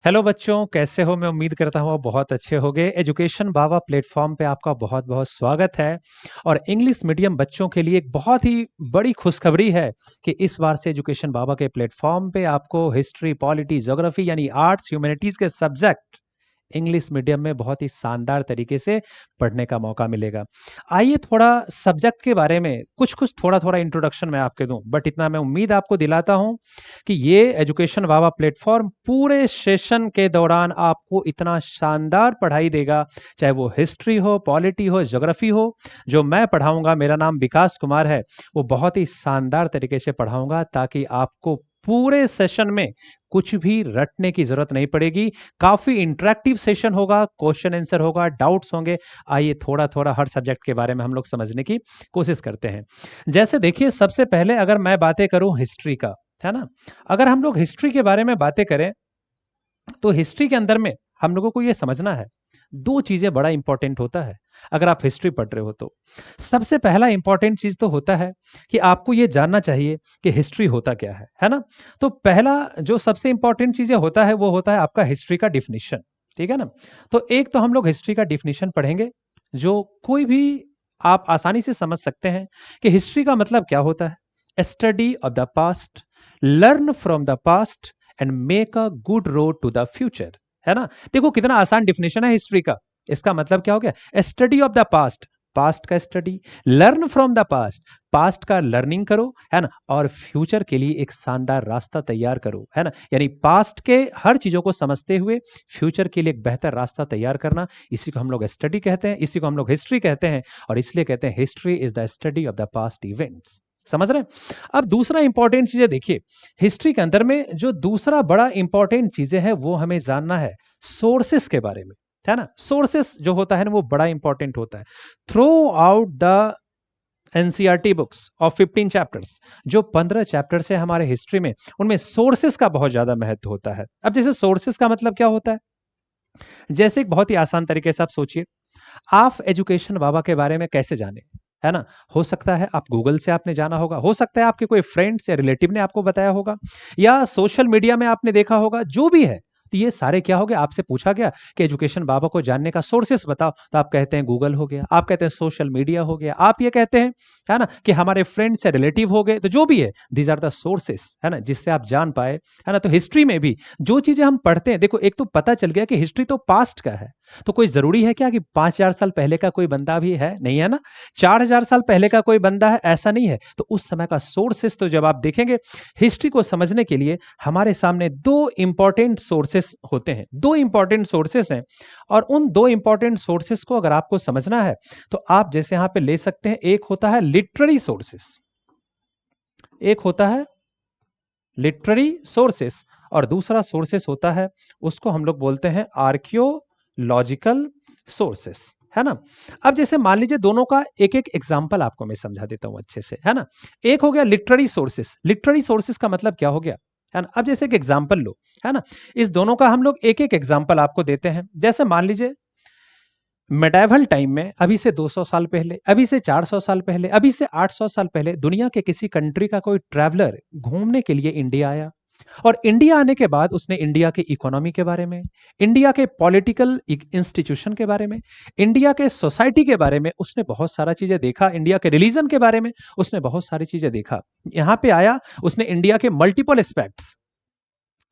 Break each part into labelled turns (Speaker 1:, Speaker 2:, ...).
Speaker 1: Hello बच्चों, कैसे हो? मैं उम्मीद करता हूँ आप बहुत अच्छे होंगे। एजुकेशन बाबा प्लेटफॉर्म पे आपका बहुत बहुत स्वागत है। और इंग्लिश मीडियम बच्चों के लिए एक बहुत ही बड़ी खुशखबरी है कि इस बार से एजुकेशन बाबा के प्लेटफॉर्म पे आपको हिस्ट्री, पॉलिटी, ज्योग्राफी यानी आर्ट्स, ह्यूमैनिटीज के सब्जेक्ट इंग्लिश मीडियम में बहुत ही शानदार तरीके से पढ़ने का मौका मिलेगा। आइए थोड़ा सब्जेक्ट के बारे में कुछ थोड़ा इंट्रोडक्शन मैं आपके दूं, बट इतना मैं उम्मीद आपको दिलाता हूं कि ये एजुकेशन वावा प्लेटफॉर्म पूरे सेशन के दौरान आपको इतना शानदार पढ़ाई देगा, चाहे वो हिस्ट्री हो, पॉलिटी हो, ज्योग्राफी हो। जो मैं पढ़ाऊंगा, मेरा नाम विकास कुमार है, वो बहुत ही शानदार तरीके से पढ़ाऊंगा ताकि आपको पूरे सेशन में कुछ भी रटने की जरूरत नहीं पड़ेगी। काफी इंटरेक्टिव सेशन होगा, क्वेश्चन आंसर होगा, डाउट्स होंगे। आइए थोड़ा थोड़ा हर सब्जेक्ट के बारे में हम लोग समझने की कोशिश करते हैं। जैसे देखिए, सबसे पहले अगर मैं बातें करूं हिस्ट्री का, है ना? अगर हम लोग हिस्ट्री के बारे में बातें करें तो हिस्ट्री के अंदर में हम लोगों को यह समझना है, दो चीजें बड़ा इंपॉर्टेंट होता है अगर आप हिस्ट्री पढ़ रहे हो तो। सबसे पहला इंपॉर्टेंट चीज तो होता है कि आपको यह जानना चाहिए कि हिस्ट्री होता क्या है ना? तो पहला जो सबसे इंपॉर्टेंट चीजें होता है वो होता है आपका हिस्ट्री का डिफिनीशन। ठीक है ना? तो एक तो हम लोग हिस्ट्री का डिफिनीशन पढ़ेंगे, जो कोई भी आप आसानी से समझ सकते हैं कि हिस्ट्री का मतलब क्या होता है। Study of the past, learn from the past and make a good road to the future. है ना? देखो कितना आसान डिफिनेशन है हिस्ट्री का। इसका मतलब क्या हो गया? Study of the past, past का study, learn from the past, past का लर्निंग करो, है ना? और फ्यूचर के लिए एक शानदार रास्ता तैयार करो, है ना? यानी पास्ट के हर चीजों को समझते हुए फ्यूचर के लिए एक बेहतर रास्ता तैयार करना, इसी को हम लोग स्टडी कहते हैं, इसी को हम लोग हिस्ट्री कहते हैं। और इसलिए कहते हैं history is the study of the past events. समझ रहे हैं? अब दूसरा इंपॉर्टेंट चीज है, देखिए हिस्ट्री के अंदर में जो दूसरा बड़ा इंपॉर्टेंट चीजें है वो हमें जानना है सोर्सेस के बारे में, है ना? सोर्सेस जो होता है ना वो बड़ा इंपॉर्टेंट होता है। Through out the NCERT books of 15 chapters, जो 15 चैप्टर्स है हमारे हिस्ट्री में, उनमें सोर्सेस का बहुत ज्यादा महत्व होता है। अब जैसे सोर्सेस का मतलब क्या होता है, जैसे एक बहुत ही आसान तरीके से आप सोचिए, आप एजुकेशन बाबा के बारे में कैसे जाने, है ना? हो सकता है आप गूगल से आपने जाना होगा, हो सकता है आपके कोई फ्रेंड्स या रिलेटिव ने आपको बताया होगा, या सोशल मीडिया में आपने देखा होगा, जो भी है। तो ये सारे क्या हो गया, आपसे पूछा गया कि एजुकेशन बाबा को जानने का सोर्सेस बताओ, तो आप कहते हैं गूगल हो गया, आप कहते हैं सोशल मीडिया हो गया, आप ये कहते हैं, है ना, कि हमारे फ्रेंड्स या रिलेटिव हो गए। तो जो भी है, दीज आर द सोर्सेस, है ना, जिससे आप जान पाए, है ना? तो हिस्ट्री में भी जो चीजें हम पढ़ते हैं, देखो एक तो पता चल गया कि हिस्ट्री तो पास्ट का है। तो कोई जरूरी है क्या कि 5,000 साल पहले का कोई बंदा भी है? नहीं है ना। 4,000 साल पहले का कोई बंदा है? ऐसा नहीं है। तो उस समय का सोर्सेस तो जब आप देखेंगे, हिस्ट्री को समझने के लिए हमारे सामने दो इंपॉर्टेंट सोर्सेस होते हैं, दो इंपॉर्टेंट सोर्सेस हैं। और उन दो इंपॉर्टेंट सोर्सेस को अगर आपको समझना है तो आप जैसे यहां पे ले सकते हैं, एक होता है लिटरेरी सोर्सेस, एक होता है लिटरेरी सोर्सेस, और दूसरा सोर्सेस होता है, उसको हम लोग बोलते हैं आर्कियोलॉजिकल सोर्सेस, है ना? अब जैसे मान लीजिए, दोनों का एक एक एग्जांपल आपको मैं समझा देता हूं अच्छे से, है ना? एक हो गया लिटरेरी सोर्सेस। लिटरेरी सोर्सेस का मतलब क्या हो गया, है ना? अब जैसे एक एग्जांपल लो, है ना? इस दोनों का हम लोग एक एक एग्जांपल आपको देते हैं। जैसे मान लीजिए मेडाइवल टाइम में, अभी से 200 साल पहले, अभी से 400 साल पहले, अभी से 800 साल पहले, दुनिया के किसी कंट्री का कोई ट्रैवलर घूमने के लिए इंडिया आया। और इंडिया आने के बाद उसने इंडिया की इकोनॉमी के बारे में, इंडिया के पॉलिटिकल इंस्टीट्यूशन के बारे में, इंडिया के सोसाइटी के बारे में उसने बहुत सारा चीजें देखा, इंडिया के रिलीजन के बारे में उसने बहुत सारी चीजें देखा। यहां पे आया, उसने इंडिया के मल्टीपल एस्पेक्ट्स,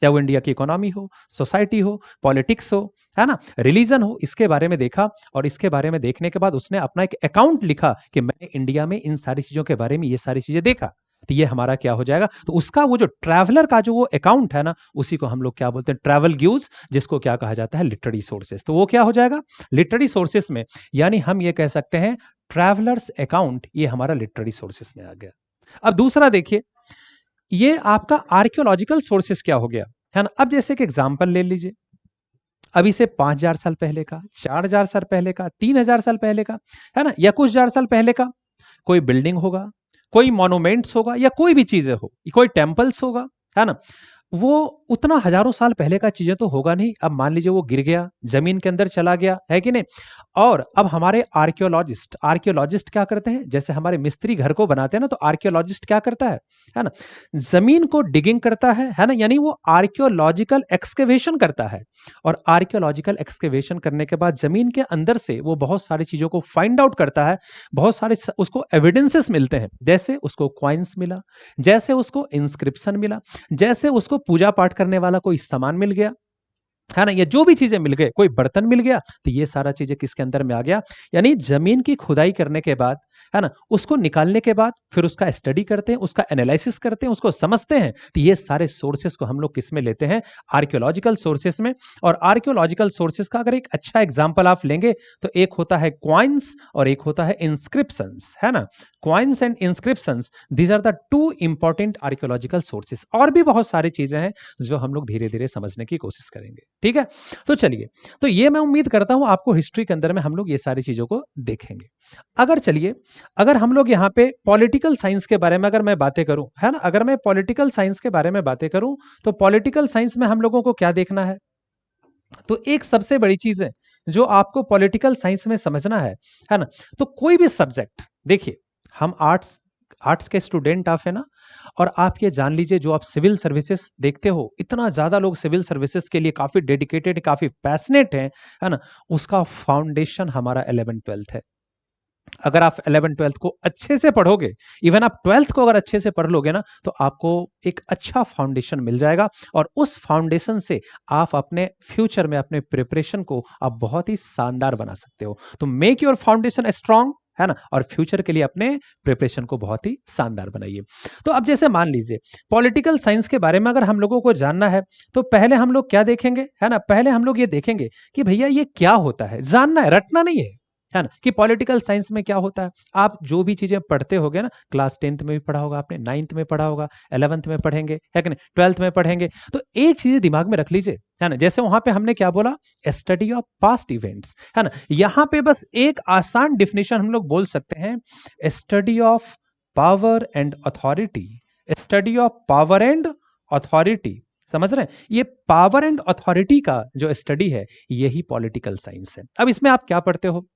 Speaker 1: चाहे वो इंडिया की इकोनॉमी हो, सोसाइटी हो, पॉलिटिक्स हो, है ना, रिलीजन हो, इसके बारे में देखा। और इसके बारे में देखने के बाद उसने अपना एक अकाउंट लिखा कि मैंने इंडिया में इन सारी चीजों के बारे में ये सारी चीजें देखा। तो ये हमारा क्या हो जाएगा, तो उसका वो जो ट्रैवलर का जो वो अकाउंट है ना, उसी को हम लोग क्या बोलते हैं, ट्रैवल गिव्स, जिसको क्या कहा जाता है, लिटरेरी सोर्सेस। तो वो क्या हो जाएगा लिटरेरी सोर्सेस में, यानी हम ये कह सकते हैं ट्रैवलर्स अकाउंट, ये हमारा लिटरेरी सोर्सेस में आ गया। अब दूसरा देखिए, ये आपका आर्कियोलॉजिकल सोर्सेस क्या हो गया, है ना? अब जैसे एक एग्जांपल ले लीजिए, अभी से 5,000 साल पहले का, 4,000 साल पहले का, 3,000 साल पहले का, है ना, या कुछ हजार साल पहले का कोई बिल्डिंग होगा, कोई मॉन्यूमेंट्स होगा, या कोई भी चीजें हो, कोई टेम्पल्स होगा, है ना? वो उतना हजारों साल पहले का चीजें तो होगा नहीं। अब मान लीजिए वो गिर गया, जमीन के अंदर चला गया, है कि नहीं। और अब हमारे आर्कियोलॉजिस्ट आर्कियोलॉजिस्ट क्या करते हैं, जैसे हमारे मिस्त्री घर को बनाते हैं ना, तो आर्कियोलॉजिस्ट क्या करता है ना, जमीन को डिगिंग करता है ना, यानी वो आर्कियोलॉजिकल एक्सकेवेशन करता है। और आर्कियोलॉजिकल एक्सकेवेशन करने के बाद जमीन के अंदर से वो बहुत सारी चीजों को फाइंड आउट करता है, बहुत सारे उसको एविडेंसेस मिलते हैं, जैसे उसको क्वाइंस मिला, जैसे उसको इंस्क्रिप्शन मिला, जैसे उसको पूजा पाठ करने वाला कोई सामान मिल गया, है ना, ये जो भी चीजें मिल गए, कोई बर्तन मिल गया, तो ये सारा चीजें किसके अंदर में आ गया, यानी जमीन की खुदाई करने के बाद, है ना, उसको निकालने के बाद फिर उसका स्टडी करते हैं, उसका एनालिसिस करते हैं, उसको समझते हैं, तो ये सारे सोर्सेस को हम लोग किस में लेते हैं, आर्कियोलॉजिकल सोर्सेस में। और आर्कियोलॉजिकल सोर्सेस का अगर एक अच्छा एग्जाम्पल आप लेंगे तो एक होता है क्वाइंस और एक होता है इंस्क्रिप्शंस, है ना। Coins and inscriptions, these are the two important archaeological sources. और भी बहुत सारी चीजें हैं जो हम लोग धीरे धीरे समझने की कोशिश करेंगे, ठीक है। तो चलिए, तो ये मैं उम्मीद करता हूं आपको हिस्ट्री के अंदर में हम लोग ये सारी चीजों को देखेंगे। अगर चलिए, अगर हम लोग यहाँ पे पॉलिटिकल साइंस के बारे में अगर मैं बातें करूं, है ना, अगर मैं पॉलिटिकल साइंस के बारे में बातें करूं, तो पॉलिटिकल साइंस में हम लोगों को क्या देखना है, तो एक सबसे बड़ी चीज है जो आपको पॉलिटिकल साइंस में समझना है ना। तो कोई भी सब्जेक्ट, देखिए हम आर्ट्स आर्ट्स के स्टूडेंट आप है ना, और आप ये जान लीजिए जो आप सिविल सर्विसेज देखते हो, इतना ज्यादा लोग सिविल सर्विसेज के लिए काफी डेडिकेटेड, काफी पैशनेट हैं, है ना, उसका फाउंडेशन हमारा 11th-12th है। अगर आप 11th-12th को अच्छे से पढ़ोगे, इवन आप 12th को अगर अच्छे से पढ़ लोगे ना, तो आपको एक अच्छा फाउंडेशन मिल जाएगा, और उस फाउंडेशन से आप अपने फ्यूचर में अपने प्रिपरेशन को आप बहुत ही शानदार बना सकते हो। तो मेक योर फाउंडेशन स्ट्रांग, है ना, और फ्यूचर के लिए अपने प्रिपरेशन को बहुत ही शानदार बनाइए। तो अब जैसे मान लीजिए पॉलिटिकल साइंस के बारे में अगर हम लोगों को जानना है, तो पहले हम लोग क्या देखेंगे, है ना, पहले हम लोग ये देखेंगे कि भैया ये क्या होता है, जानना है, रटना नहीं है ना, कि पॉलिटिकल साइंस में क्या होता है। आप जो भी चीजें पढ़ते होगे ना, क्लास 10th में भी पढ़ा होगा आपने, 9th में पढ़ा होगा, 11th में पढ़ेंगे, है कि नहीं, 12th में पढ़ेंगे, तो एक चीज दिमाग में रख लीजिए, है ना, जैसे वहां पे हमने क्या बोला, स्टडी ऑफ पास्ट इवेंट्स, है ना, यहां पे बस एक आसान डिफिनेशन हम लोग बोल सकते हैं, study of power and authority. Study of power and authority, समझ रहे हैं, ये पावर एंड अथॉरिटी का जो स्टडी है, यही पॉलिटिकल साइंस है। अब इसमें आप क्या पढ़ते हो,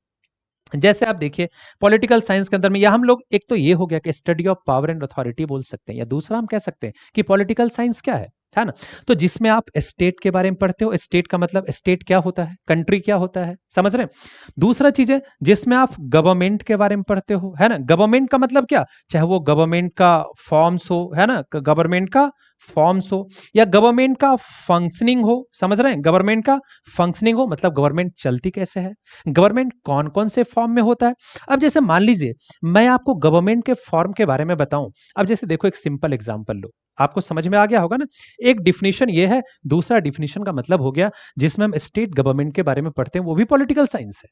Speaker 1: जैसे आप देखिए पॉलिटिकल साइंस के अंदर में, या हम लोग, एक तो ये हो गया कि study of power and authority बोल सकते हैं, या दूसरा हम कह सकते हैं कि पॉलिटिकल साइंस क्या है ना, तो जिसमें आप स्टेट के बारे में पढ़ते हो, स्टेट का मतलब स्टेट क्या होता है, कंट्री क्या होता है, समझ रहे हैं। दूसरा चीज है जिसमें आप गवर्नमेंट के बारे में पढ़ते हो, है ना, गवर्नमेंट का मतलब क्या, चाहे वो गवर्नमेंट का फॉर्म्स हो, है ना, गवर्नमेंट का फॉर्म्स हो, या गवर्नमेंट का फंक्शनिंग हो, समझ रहे हैं, गवर्नमेंट का फंक्शनिंग हो, मतलब गवर्नमेंट चलती कैसे है, गवर्नमेंट कौन कौन से फॉर्म में होता है। अब जैसे मान लीजिए मैं आपको गवर्नमेंट के फॉर्म के बारे में बताऊं, अब जैसे देखो एक सिंपल एग्जांपल लो, आपको समझ में आ गया होगा ना। एक डिफिनेशन ये है, दूसरा डिफिनेशन का मतलब हो गया जिसमें हम स्टेट गवर्नमेंट के बारे में पढ़ते हैं, वो भी पॉलिटिकल साइंस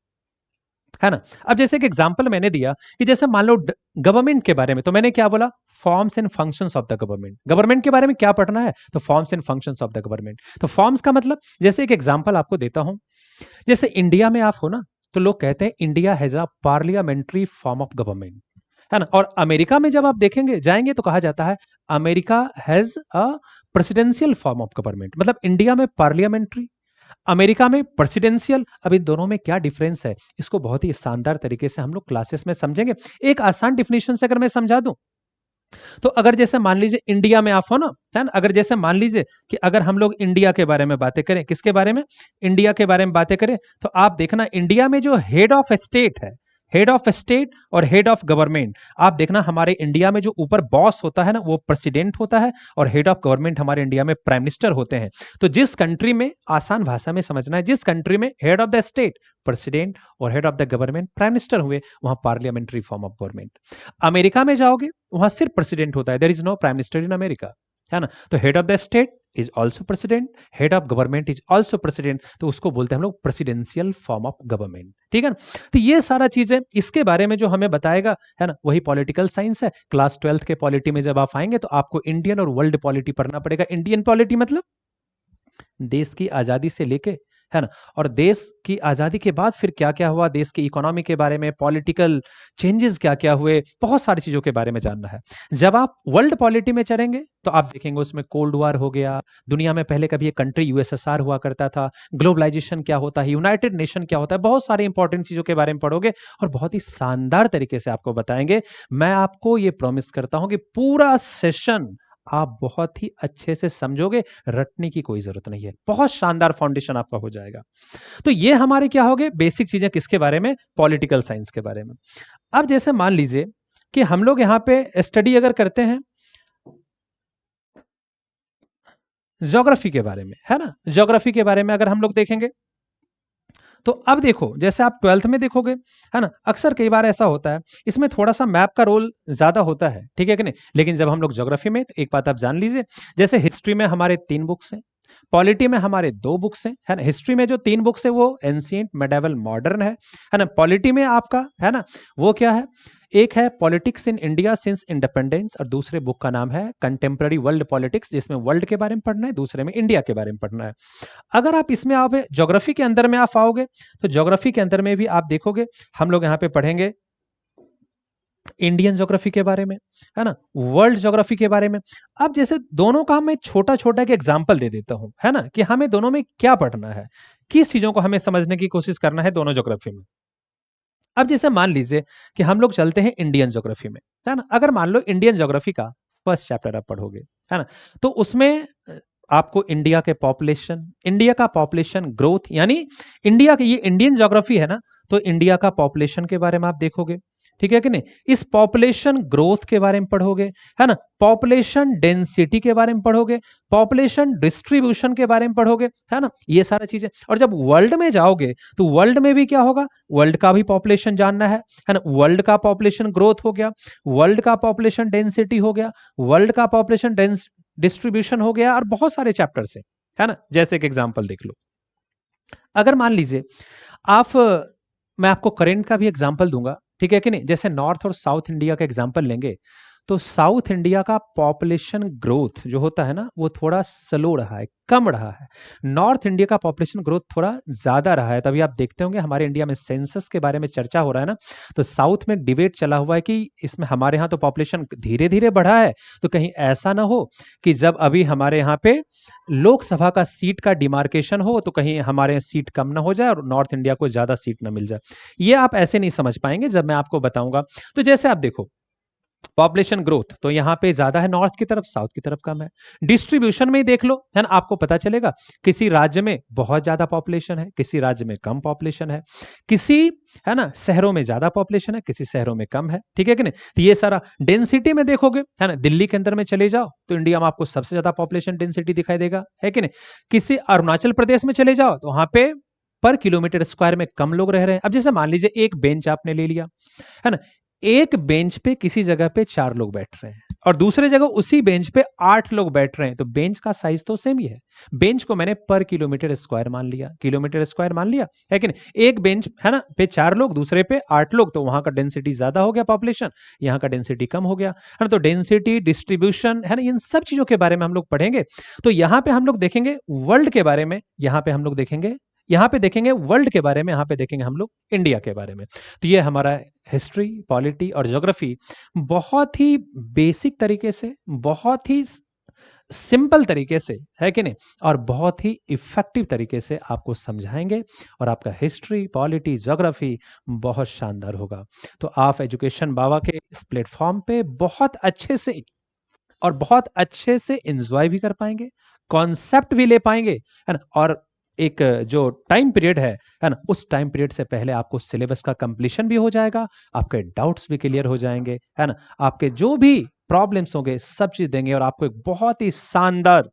Speaker 1: है ना। अब जैसे एक एग्जांपल मैंने दिया कि जैसे मान लो गवर्नमेंट के बारे में, तो मैंने क्या बोला, forms and functions of the government. Government के बारे में क्या पढ़ना है, तो forms and functions of the government. तो फॉर्म्स का मतलब, जैसे एक एग्जांपल आपको देता हूं, जैसे इंडिया में आप हो ना, तो लोग कहते हैं India has a parliamentary form of government, है ना। और अमेरिका में जब आप देखेंगे जाएंगे तो कहा जाता है America has a presidential form of government, मतलब इंडिया में पार्लियामेंट्री, अमेरिका में प्रेसिडेंशियल। अब इन दोनों में क्या डिफरेंस है, इसको बहुत ही शानदार तरीके से हम लोग क्लासेस में समझेंगे। एक आसान डिफिनेशन से अगर मैं समझा दूं, तो अगर जैसे मान लीजिए इंडिया में आप हो ना, है ना, अगर जैसे मान लीजिए कि अगर हम लोग इंडिया के बारे में बातें करें, किसके बारे में, इंडिया के बारे में बातें करें, तो आप देखना इंडिया में जो हेड ऑफ स्टेट है, हेड ऑफ स्टेट और हेड ऑफ गवर्नमेंट, आप देखना हमारे इंडिया में जो ऊपर बॉस होता है ना, वो प्रेसिडेंट होता है, और हेड ऑफ गवर्नमेंट हमारे इंडिया में प्राइम मिनिस्टर होते हैं। तो जिस कंट्री में, आसान भाषा में समझना है, जिस कंट्री में head of the state president और head of the government prime minister हुए, वहां parliamentary form of government. America में जाओगे, वहां सिर्फ प्रेसिडेंट होता है, there is no prime minister in America, है ना। तो head of the state is also president, head of government is also president, तो उसको बोलते हैं हम लोग प्रेसिडेंशियल फॉर्म ऑफ गवर्नमेंट, ठीक है ना। तो ये सारा चीजें इसके बारे में जो हमें बताएगा, है ना, वही पॉलिटिकल साइंस है। क्लास 12th के पॉलिटी में जब आप आएंगे तो आपको इंडियन और वर्ल्ड पॉलिटी पढ़ना पड़ेगा। इंडियन पॉलिटी मतलब देश की आजादी से लेके, है ना? और देश की आज़ादी के बाद फिर क्या-क्या हुआ, देश की इकोनॉमी के बारे में, पॉलिटिकल चेंजेस क्या-क्या हुए, बहुत सारी चीज़ों के बारे में जानना है। जब आप वर्ल्ड पॉलिटी में चलेंगे, तो आप देखेंगे उसमें कोल्ड वॉर हो गया, दुनिया में पहले कभी एक कंट्री यूएसएसआर हुआ करता था, ग्लोबलाइजेशन क्या होता है, यूनाइटेड नेशन क्या होता है, बहुत सारी इंपॉर्टेंट चीज़ों के बारे में पढ़ोगे और बहुत ही शानदार तरीके से आपको बताएँगे। मैं आपको ये प्रॉमिस करता हूँ कि पूरा सेशन आप बहुत ही अच्छे से समझोगे, रटने की कोई ज़रूरत नहीं है। बहुत शानदार फाउंडेशन आपका हो जाएगा। तो ये हमारे क्या हो गए बेसिक चीज़ें किसके बारे में? पॉलिटिकल साइंस के बारे में। अब जैसे मान लीजिए कि हम लोग यहाँ पे स्टडी अगर करते हैं ज्योग्राफी के बारे में, है ना? ज्योग्राफी के बारे में अगर हम लोग देखेंगे, तो अब देखो जैसे आप 12th में देखोगे, है ना? अक्सर कई बार ऐसा होता है, इसमें थोड़ा-सा मैप का रोल ज़्यादा होता है, ठीक है कि नहीं? लेकिन जब हम लोग ज्योग्राफी में तो एक बात आप जान लीजिए, जैसे हिस्ट्री में हमारे 3 बुक्स हैं, पॉलिटी में हमारे 2 बुक्स हैं, है ना? हिस्ट्री में जो 3 बुक्स हैं वो एंशिएंट, मिडेवल, मॉडर्न है ना? पॉलिटी में आपका, है ना? वो क्या है? एक है politics in India since independence और दूसरे बुक का नाम है कंटेम्पररी वर्ल्ड पॉलिटिक्स जिसमें वर्ल्ड के बारे में पढ़ना है, दूसरे में इंडिया के बारे में पढ़ना है। अगर आप इसमें आप ज्योग्राफी के अंदर में आप आओगे, तो ज्योग्राफी के अंदर में भी आप देखोगे, हम लोग यहाँ पे पढ़ेंगे इंडियन ज्योग्राफी के बारे में, है ना? वर्ल्ड ज्योग्राफी के बारे में। अब जैसे दोनों का मैं छोटा-छोटा एक एग्जांपल दे देता हूँ, है ना? कि हमें दोनों में क्या पढ़ना है, किस चीज़ों को हमें समझने की कोशिश करना है दोनों ज्योग्राफी में। अब जैसे मान लीजिए कि हम लोग चलते हैं इंडियन ज्योग्राफी में, है ना? अगर मान लो इंडियन ज्योग्राफी का फर्स्ट चैप्टर आप पढ़ोगे, है ना? तो उसमें आपको इंडिया का पॉपुलेशन ग्रोथ यानी इंडिया की ये इंडियन ज्योग्राफी है ना, तो इंडिया का पॉपुलेशन के बारे में आप देखोगे, ठीक है कि नहीं? इस पॉपुलेशन ग्रोथ के बारे में पढ़ोगे, है ना? पॉपुलेशन डेंसिटी के बारे में पढ़ोगे, पॉपुलेशन डिस्ट्रीब्यूशन के बारे में पढ़ोगे, है ना? ये सारा चीजें। और जब वर्ल्ड में जाओगे, तो वर्ल्ड में भी क्या होगा? वर्ल्ड का भी पॉपुलेशन जानना है ना? वर्ल्ड का पॉपुलेशन ग्रोथ हो गया, वर्ल्ड का पॉपुलेशन डेंसिटी हो गया, वर्ल्ड का पॉपुलेशन डिस्ट्रीब्यूशन हो गया और बहुत सारे चैप्टर्स है ना? जैसे एक एग्जांपल देख लो। अगर मान लीजिए आप मैं आपको करंट का भी एग्जांपल दूंगा, ठीक है कि नहीं? जैसे नॉर्थ और साउथ इंडिया का एग्जांपल लेंगे, तो साउथ इंडिया का पॉपुलेशन ग्रोथ जो होता है ना, वो थोड़ा स्लो रहा है, कम रहा है। नॉर्थ इंडिया का पॉपुलेशन ग्रोथ थोड़ा ज़्यादा रहा है। तभी आप देखते होंगे हमारे इंडिया में सेंसस के बारे में चर्चा हो रहा है ना, तो साउथ में डिबेट चला हुआ है कि इसमें हमारे यहाँ तो पॉपुलेशन धीरे-धीरे बढ़ा है, तो कहीं ऐसा ना हो कि जब अभी हमारे यहाँ पे लोकसभा का सीट का डिमार्केशन हो, तो कहीं हमारे यहाँ सीट कम ना हो जाए और नॉर्थ इंडिया को ज़्यादा सीट ना मिल जाए। ये आप ऐसे नहीं समझ पाएँगे जब मैं आपको बताऊँगा। तो जैसे आप देखो पॉपुलेशन ग्रोथ तो यहाँ पे ज्यादा है नॉर्थ की तरफ, साउथ की तरफ कम है। डिस्ट्रीब्यूशन में ही देख लो, है ना? आपको पता चलेगा किसी राज्य में बहुत ज्यादा पॉपुलेशन है, किसी राज्य में कम पॉपुलेशन है, किसी है ना शहरों में ज्यादा पॉपुलेशन है, किसी शहरों में कम है, ठीक है कि नहीं? तो ये सारा डेंसिटी में देखोगे, है ना? दिल्ली के अंदर में चले जाओ तो इंडिया में आपको सबसे ज्यादा पॉपुलेशन डेंसिटी दिखाई देगा, है कि नहीं? किसी अरुणाचल प्रदेश में चले जाओ तो वहां पे पर किलोमीटर स्क्वायर में कम लोग रह रहे हैं। अब जैसे मान लीजिए एक बेंच आपने ले लिया, है ना? एक बेंच पे किसी जगह पे 4 लोग बैठ रहे हैं और दूसरे जगह उसी बेंच पे 8 लोग बैठ रहे हैं, तो बेंच का साइज तो सेम ही है। बेंच को मैंने पर किलोमीटर स्क्वायर मान लिया, किलोमीटर स्क्वायर मान लिया, है कि नहीं? एक बेंच है ना पे 4 लोग, दूसरे पे 8 लोग, तो वहां का डेंसिटी ज्यादा हो गया पॉपुलेशन, यहाँ का डेंसिटी कम हो गया, है ना? तो डेंसिटी डिस्ट्रीब्यूशन है ना, इन सब चीजों के बारे में हम लोग पढ़ेंगे। तो यहाँ पे हम लोग देखेंगे वर्ल्ड के बारे में, यहाँ पे हम लोग देखेंगे, यहाँ पे देखेंगे वर्ल्ड के बारे में, यहाँ पे देखेंगे हम लोग इंडिया के बारे में। तो ये हमारा हिस्ट्री, पॉलिटी और ज्योग्राफी बहुत ही बेसिक तरीके से, बहुत ही सिंपल तरीके से, है कि नहीं? और बहुत ही इफेक्टिव तरीके से आपको समझाएंगे और आपका हिस्ट्री, पॉलिटी, ज्योग्राफी बहुत शानदार होगा। तो आप एजुकेशन बाबा के इस प्लेटफॉर्म पे बहुत अच्छे से और बहुत अच्छे से एंजॉय भी कर पाएंगे, कॉन्सेप्ट भी ले पाएंगे, है ना? और एक जो टाइम पीरियड है ना, उस टाइम पीरियड से पहले आपको सिलेबस का कंप्लीशन भी हो जाएगा, आपके डाउट्स भी क्लियर हो जाएंगे, है ना? आपके जो भी प्रॉब्लम्स होंगे सब चीज देंगे और आपको एक बहुत ही शानदार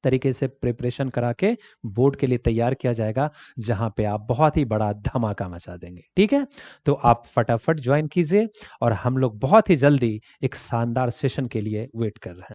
Speaker 1: तरीके से प्रिपरेशन करा के बोर्ड के लिए तैयार किया जाएगा, जहां पे आप बहुत ही बड़ा धमाका मचा देंगे, ठीक है? तो आप फटाफट ज्वाइन कीजिए और हम लोग बहुत ही जल्दी एक शानदार सेशन के लिए वेट कर रहे हैं।